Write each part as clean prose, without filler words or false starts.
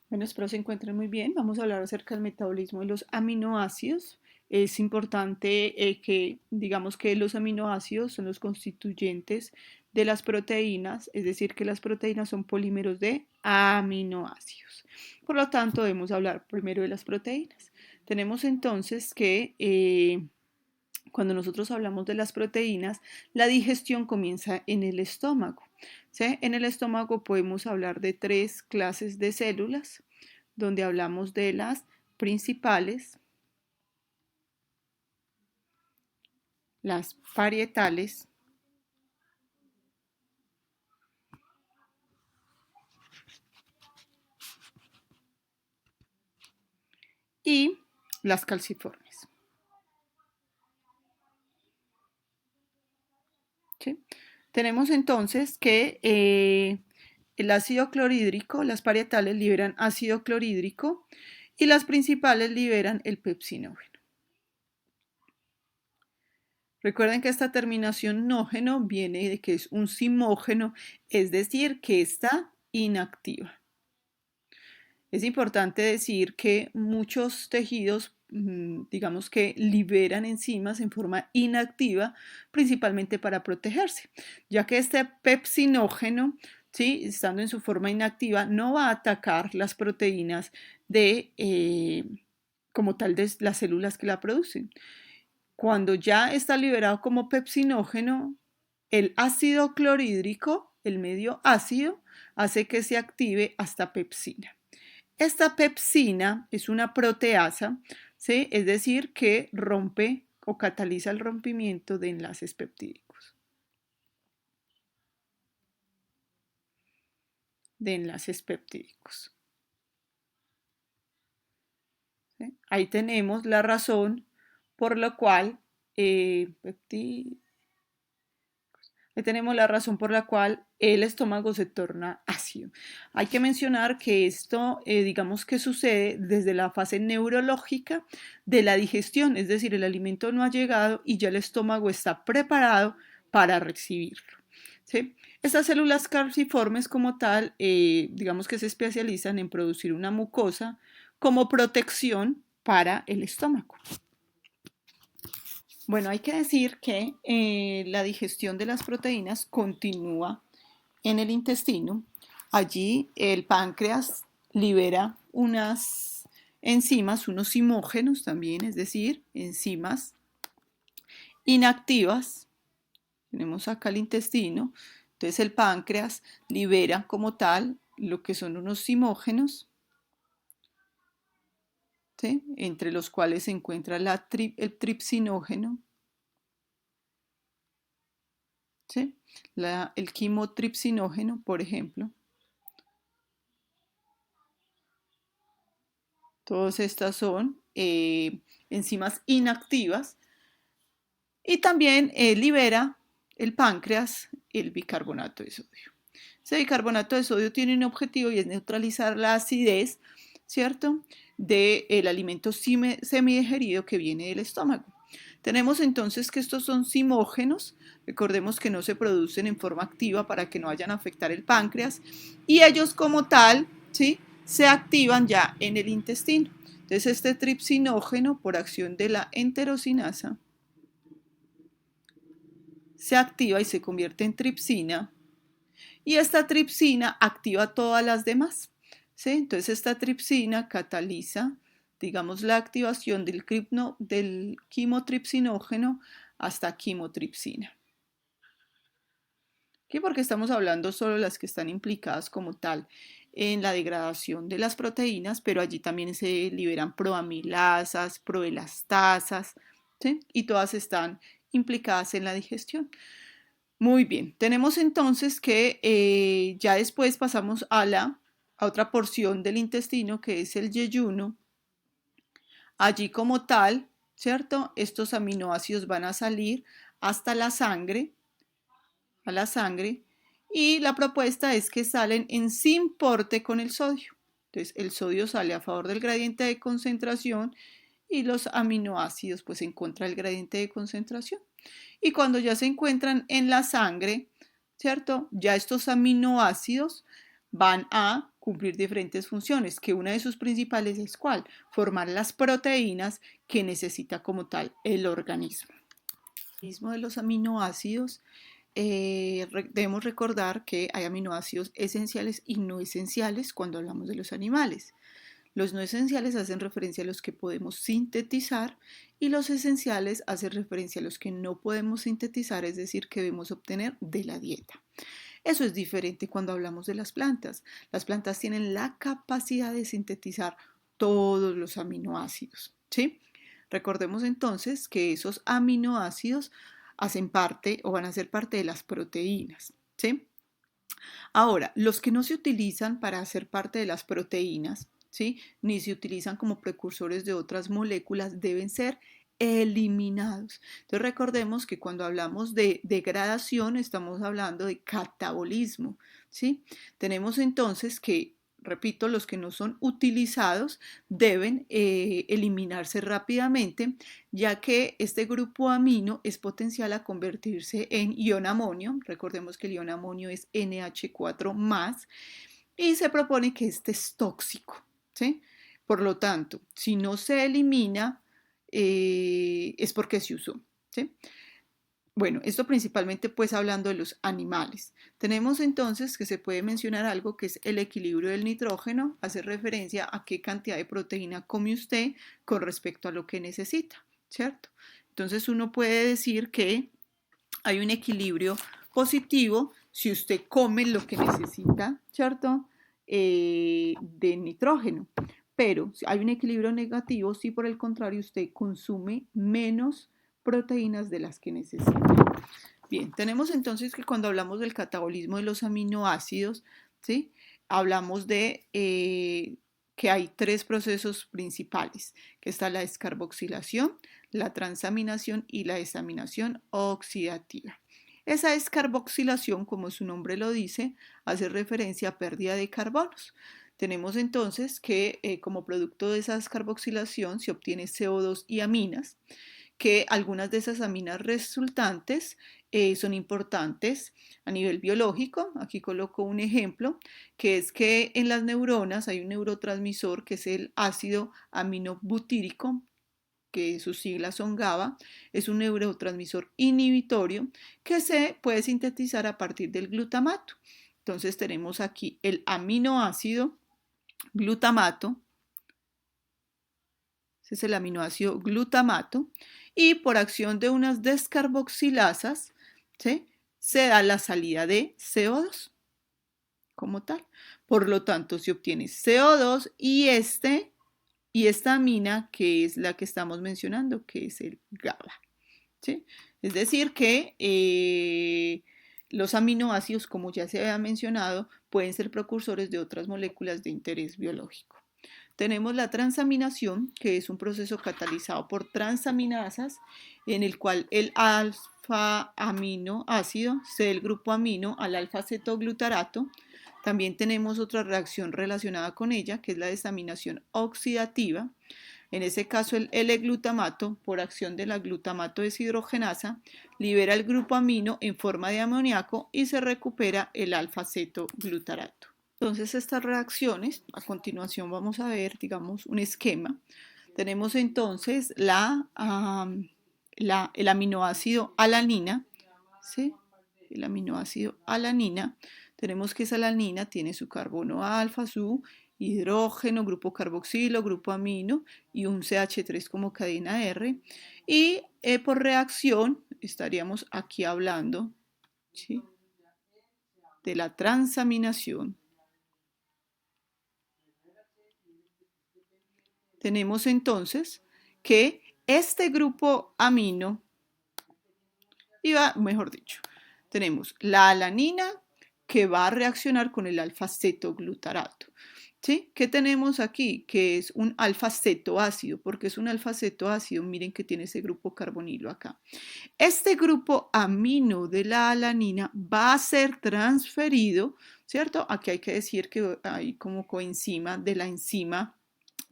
Bueno, espero se encuentren muy bien. Vamos a hablar acerca del metabolismo de los aminoácidos. Es importante que digamos que los aminoácidos son los constituyentes de las proteínas, es decir, que las proteínas son polímeros de aminoácidos. Por lo tanto, debemos hablar primero de las proteínas. Tenemos entonces que cuando nosotros hablamos de las proteínas, la digestión comienza en el estómago. ¿Sí? En el estómago podemos hablar de tres clases de células, donde hablamos de las principales, las parietales y las calciformes. ¿Sí? Tenemos entonces que el ácido clorhídrico, las parietales liberan ácido clorhídrico y las principales liberan el pepsinógeno. Recuerden que esta terminación nógeno viene de que es un simógeno, es decir, que está inactiva. Es importante decir que muchos tejidos, digamos que liberan enzimas en forma inactiva, principalmente para protegerse, ya que este pepsinógeno, ¿sí? Estando en su forma inactiva, no va a atacar las proteínas como tal de las células que la producen. Cuando ya está liberado como pepsinógeno, el ácido clorhídrico, el medio ácido, hace que se active hasta pepsina. Esta pepsina es una proteasa, ¿sí? Es decir, que rompe o cataliza el rompimiento de enlaces peptídicos. ¿Sí? Ahí tenemos la razón por la cual Ahí tenemos la razón por la cual el estómago se torna ácido. Hay que mencionar que esto, digamos que sucede desde la fase neurológica de la digestión, es decir, el alimento no ha llegado y ya el estómago está preparado para recibirlo. ¿Sí? Estas células calciformes como tal, digamos que se especializan en producir una mucosa como protección para el estómago. Bueno, hay que decir que la digestión de las proteínas continúa en el intestino. Allí el páncreas libera unas enzimas, unos simógenos también, es decir, enzimas inactivas. Tenemos acá el intestino. Entonces el páncreas libera como tal lo que son unos simógenos, ¿sí? Entre los cuales se encuentra el tripsinógeno, ¿sí? El quimotripsinógeno, por ejemplo. Todas estas son enzimas inactivas y también libera el páncreas el bicarbonato de sodio. Ese bicarbonato de sodio tiene un objetivo y es neutralizar la acidez, ¿cierto? Del alimento semidigerido que viene del estómago. Tenemos entonces que estos son simógenos, recordemos que no se producen en forma activa para que no vayan a afectar el páncreas y ellos como tal, ¿sí? Se activan ya en el intestino. Entonces este tripsinógeno por acción de la enterosinasa se activa y se convierte en tripsina y esta tripsina activa todas las demás. ¿Sí? Entonces esta tripsina cataliza, digamos, la activación del quimotripsinógeno hasta quimotripsina. ¿Qué? Porque estamos hablando solo de las que están implicadas como tal en la degradación de las proteínas, pero allí también se liberan proamilasas, proelastasas, ¿sí? Y todas están implicadas en la digestión. Muy bien, tenemos entonces que ya después pasamos a otra porción del intestino que es el yeyuno. Allí como tal, ¿cierto? Estos aminoácidos van a salir hasta la sangre, a la sangre, y la propuesta es que salen en sin porte con el sodio. Entonces el sodio sale a favor del gradiente de concentración y los aminoácidos pues en contra del gradiente de concentración. Y cuando ya se encuentran en la sangre, ¿cierto? Ya estos aminoácidos van a cumplir diferentes funciones, que una de sus principales es ¿cuál? Formar las proteínas que necesita como tal el organismo. El mecanismo de los aminoácidos, debemos recordar que hay aminoácidos esenciales y no esenciales cuando hablamos de los animales. Los no esenciales hacen referencia a los que podemos sintetizar y los esenciales hacen referencia a los que no podemos sintetizar, es decir, que debemos obtener de la dieta. Eso es diferente cuando hablamos de las plantas. Las plantas tienen la capacidad de sintetizar todos los aminoácidos, ¿sí? Recordemos entonces que esos aminoácidos hacen parte o van a ser parte de las proteínas, ¿sí? Ahora, los que no se utilizan para hacer parte de las proteínas, ¿sí? Ni se utilizan como precursores de otras moléculas, deben ser eliminados. Entonces recordemos que cuando hablamos de degradación estamos hablando de catabolismo, ¿sí? Tenemos entonces que, repito, los que no son utilizados deben eliminarse rápidamente, ya que este grupo amino es potencial a convertirse en ion amonio. Recordemos que el ion amonio es NH4+, y se propone que este es tóxico, ¿sí? Por lo tanto, si no se elimina, es porque se usó, ¿sí? Bueno, esto principalmente pues hablando de los animales. Tenemos entonces que se puede mencionar algo que es el equilibrio del nitrógeno, hace referencia a qué cantidad de proteína come usted con respecto a lo que necesita, ¿cierto? Entonces uno puede decir que hay un equilibrio positivo si usted come lo que necesita, ¿cierto? De nitrógeno. Pero hay un equilibrio negativo si por el contrario usted consume menos proteínas de las que necesita. Bien, tenemos entonces que cuando hablamos del catabolismo de los aminoácidos, ¿sí? Hablamos de que hay tres procesos principales, que está la descarboxilación, la transaminación y la desaminación oxidativa. Esa descarboxilación, como su nombre lo dice, hace referencia a pérdida de carbonos. Tenemos entonces que como producto de esa descarboxilación se obtiene CO2 y aminas, que algunas de esas aminas resultantes son importantes a nivel biológico. Aquí coloco un ejemplo, que es que en las neuronas hay un neurotransmisor que es el ácido aminobutírico, que sus siglas son GABA, es un neurotransmisor inhibitorio que se puede sintetizar a partir del glutamato. Entonces tenemos aquí el aminoácido glutamato, ese es el aminoácido glutamato, y por acción de unas descarboxilasas, ¿sí? Se da la salida de CO2 como tal. Por lo tanto, se obtiene CO2 y esta amina, que es la que estamos mencionando, que es el GABA, ¿sí? Es decir, que los aminoácidos, como ya se había mencionado, pueden ser precursores de otras moléculas de interés biológico. Tenemos la transaminación, que es un proceso catalizado por transaminasas, en el cual el alfa aminoácido cede el grupo amino al alfa-cetoglutarato. También tenemos otra reacción relacionada con ella, que es la desaminación oxidativa. En ese caso, el L-glutamato, por acción de la glutamato deshidrogenasa, libera el grupo amino en forma de amoníaco y se recupera el alfa-cetoglutarato. Entonces, estas reacciones, a continuación vamos a ver, digamos, un esquema. Tenemos entonces el aminoácido alanina, ¿sí? El aminoácido alanina. Tenemos que esa alanina tiene su carbono alfa, su hidrógeno, grupo carboxilo, grupo amino y un CH3 como cadena R. Y por reacción estaríamos aquí hablando, ¿sí?, de la transaminación. Tenemos entonces que este grupo amino, mejor dicho, tenemos la alanina que va a reaccionar con el alfa-cetoglutarato. ¿Sí? ¿Qué tenemos aquí? Que es un alfa-cetoácido. ¿Por qué es un alfa-cetoácido? Miren que tiene ese grupo carbonilo acá. Este grupo amino de la alanina va a ser transferido, ¿cierto? Aquí hay que decir que hay como coenzima de la enzima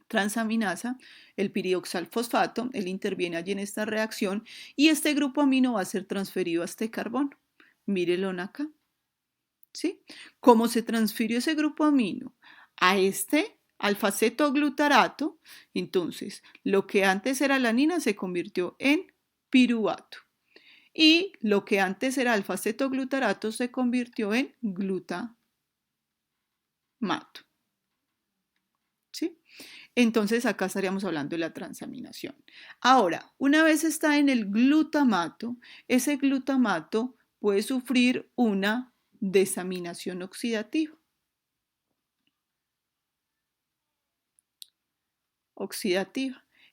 transaminasa, el piridoxalfosfato, él interviene allí en esta reacción y este grupo amino va a ser transferido a este carbono. Mírenlo acá. ¿Sí? ¿Cómo se transfirió ese grupo amino a este alfa-cetoglutarato. Entonces, lo que antes era alanina se convirtió en piruvato. Y lo que antes era alfa-cetoglutarato se convirtió en glutamato. ¿Sí? Entonces acá estaríamos hablando de la transaminación. Ahora, una vez está en el glutamato, ese glutamato puede sufrir una desaminación oxidativa.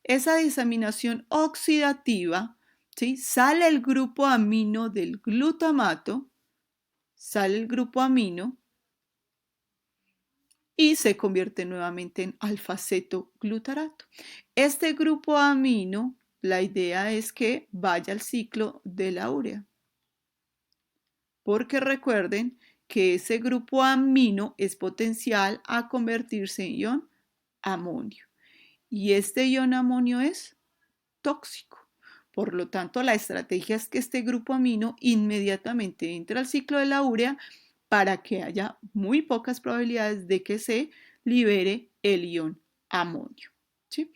Esa desaminación oxidativa, ¿sí? Sale el grupo amino del glutamato, sale el grupo amino y se convierte nuevamente en alfa-cetoglutarato. Este grupo amino, la idea es que vaya al ciclo de la urea, porque recuerden que ese grupo amino es potencial a convertirse en ion amonio y este ion amonio es tóxico. Por lo tanto, la estrategia es que este grupo amino inmediatamente entre al ciclo de la urea para que haya muy pocas probabilidades de que se libere el ion amonio. ¿Sí?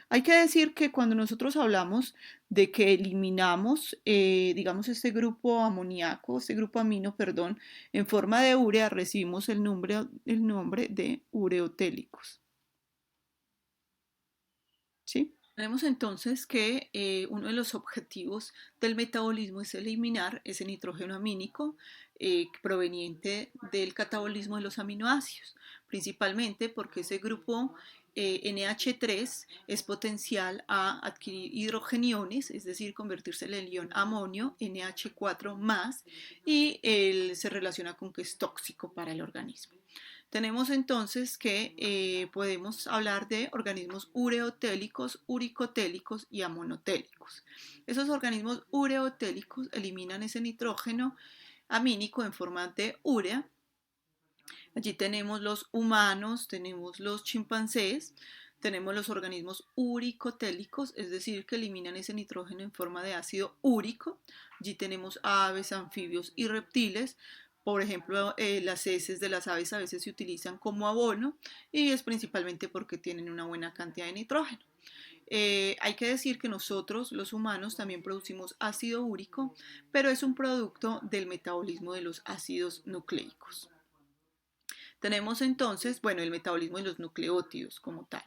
Hay que decir que cuando nosotros hablamos de que eliminamos, digamos, este grupo amoníaco, este grupo amino, perdón, en forma de urea, recibimos el nombre de ureotélicos. ¿Sí? Tenemos entonces que uno de los objetivos del metabolismo es eliminar ese nitrógeno amínico proveniente del catabolismo de los aminoácidos, principalmente porque ese grupo NH3 es potencial a adquirir hidrogeniones, es decir, convertirse en el ion amonio, NH4+, y se relaciona con que es tóxico para el organismo. Tenemos entonces que podemos hablar de organismos ureotélicos, uricotélicos y amonotélicos. Esos organismos ureotélicos eliminan ese nitrógeno amínico en forma de urea. Allí tenemos los humanos, tenemos los chimpancés, tenemos los organismos uricotélicos, es decir, que eliminan ese nitrógeno en forma de ácido úrico. Allí tenemos aves, anfibios y reptiles. Por ejemplo, las heces de las aves a veces se utilizan como abono y es principalmente porque tienen una buena cantidad de nitrógeno. Hay que decir que nosotros, los humanos, también producimos ácido úrico, pero es un producto del metabolismo de los ácidos nucleicos. Tenemos entonces, bueno, el metabolismo de los nucleótidos como tal.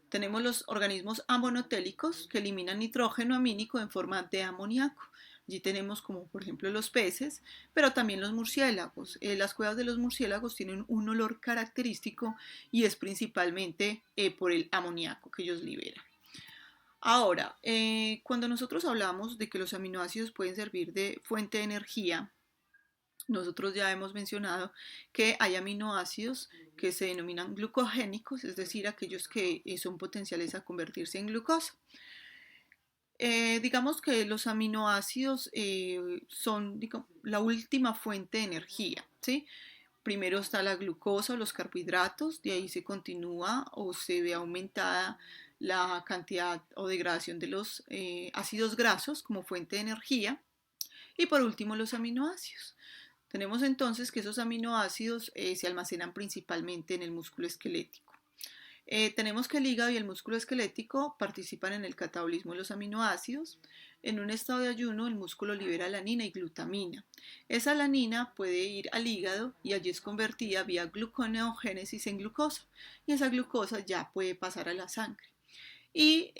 Tenemos los organismos amonotélicos que eliminan nitrógeno amínico en forma de amoníaco. Allí tenemos como por ejemplo los peces, pero también los murciélagos. Las cuevas de los murciélagos tienen un olor característico y es principalmente por el amoníaco que ellos liberan. Ahora, cuando nosotros hablamos de que los aminoácidos pueden servir de fuente de energía, nosotros ya hemos mencionado que hay aminoácidos que se denominan glucogénicos, es decir, aquellos que son potenciales a convertirse en glucosa. Digamos que los aminoácidos son la última fuente de energía, ¿sí? Primero está la glucosa o los carbohidratos, de ahí se continúa o se ve aumentada la cantidad o degradación de los ácidos grasos como fuente de energía y por último los aminoácidos. Tenemos entonces que esos aminoácidos se almacenan principalmente en el músculo esquelético. Tenemos que el hígado y el músculo esquelético participan en el catabolismo de los aminoácidos. En un estado de ayuno, el músculo libera alanina y glutamina. Esa alanina puede ir al hígado y allí es convertida vía gluconeogénesis en glucosa. Y esa glucosa ya puede pasar a la sangre. Y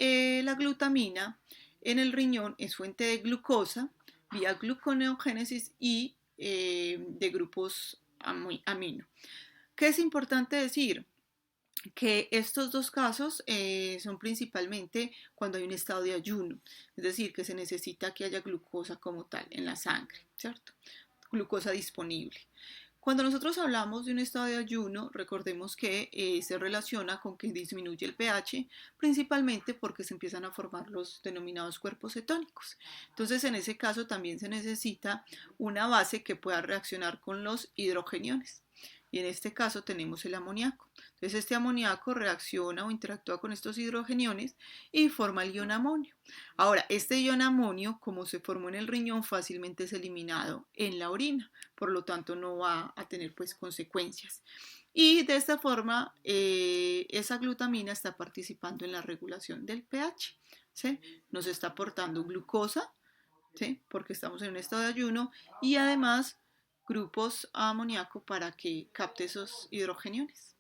la glutamina en el riñón es fuente de glucosa vía gluconeogénesis y de grupos amino. ¿Qué es importante decir? Que estos dos casos son principalmente cuando hay un estado de ayuno, es decir, que se necesita que haya glucosa como tal en la sangre, ¿cierto? Glucosa disponible. Cuando nosotros hablamos de un estado de ayuno, recordemos que se relaciona con que disminuye el pH, principalmente porque se empiezan a formar los denominados cuerpos cetónicos. Entonces, en ese caso también se necesita una base que pueda reaccionar con los hidrogeniones. y en este caso tenemos el amoníaco. Entonces este amoníaco reacciona o interactúa con estos hidrogeniones y forma el ion amonio. Ahora, este ion amonio, como se formó en el riñón, fácilmente es eliminado en la orina, por lo tanto no va a tener pues consecuencias. Y de esta forma, esa glutamina está participando en la regulación del pH. ¿Sí? Nos está aportando glucosa, ¿sí? Porque estamos en un estado de ayuno, y además grupos amoníaco para que capte esos hidrogeniones.